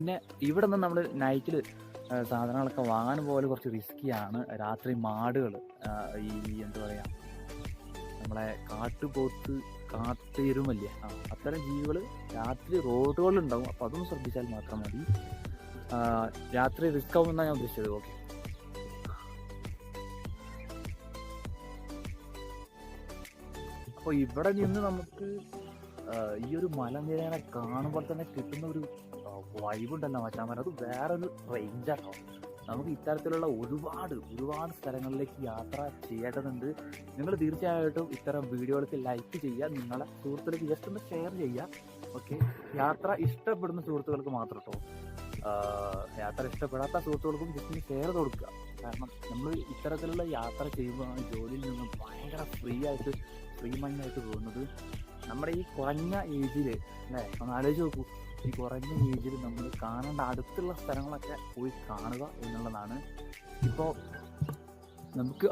പിന്നെ ഇവിടെ നിന്ന് നമ്മൾ നൈറ്റിൽ സാധനങ്ങളൊക്കെ വാങ്ങാൻ പോലെ കുറച്ച് റിസ്ക്കിയാണ്. രാത്രി മാടുകൾ, ഈ എന്താ പറയുക, നമ്മളെ കാട്ടുപോത്ത്, കാട്ടെരുമല്ലേ, അത്തരം ജീവികൾ രാത്രി റോഡുകളിലുണ്ടാവും. അപ്പോൾ അതൊന്നും ശ്രദ്ധിച്ചാൽ മാത്രം മതി. രാത്രി റിസ്ക് ആവുമെന്നാണ് ഞാൻ ഉദ്ദേശിച്ചത്. ഓക്കെ. അപ്പോൾ ഇവിടെ നിന്ന് നമുക്ക് ഈ ഒരു മലനിരകളെ കാണുമ്പോൾ തന്നെ കിട്ടുന്ന ഒരു വൈബ് ഉണ്ടല്ലോ മച്ചാമാർ, അത് വേറൊരു റേഞ്ചാട്ടോ. നമുക്ക് ഇത്തരത്തിലുള്ള ഒരുപാട് സ്ഥലങ്ങളിലേക്ക് യാത്ര ചെയ്യേണ്ടതുണ്ട്. നിങ്ങൾ തീർച്ചയായിട്ടും ഇത്തരം വീഡിയോകൾക്ക് ലൈക്ക് ചെയ്യുക, നിങ്ങളെ സുഹൃത്തുക്കൾക്ക് ജസ്റ്റ് ഒന്ന് ഷെയർ ചെയ്യുക. ഓക്കെ. യാത്ര ഇഷ്ടപ്പെടുന്ന സുഹൃത്തുക്കൾക്ക് മാത്രം കേട്ടോ. യാത്ര ഇഷ്ടപ്പെടാത്ത സുഹൃത്തുക്കൾക്കും ജസ്റ്റ് ഒന്ന് ഷെയർ കൊടുക്കുക. കാരണം നമ്മൾ ഇത്തരത്തിലുള്ള യാത്ര ചെയ്യുമ്പോൾ ജോലിയിൽ നിന്ന് ഭയങ്കര ഫ്രീ മൈൻഡായിട്ട് പോകുന്നത്. നമ്മുടെ ഈ കുറഞ്ഞ ഏജിൽ അല്ലേ, ഒന്ന് ആലോചിച്ച് നോക്കൂ, ഈ കുറഞ്ഞ ഏജിൽ നമ്മൾ കാണേണ്ട അടുത്തുള്ള സ്ഥലങ്ങളൊക്കെ പോയി കാണുക എന്നുള്ളതാണ്. ഇപ്പോൾ നമുക്ക്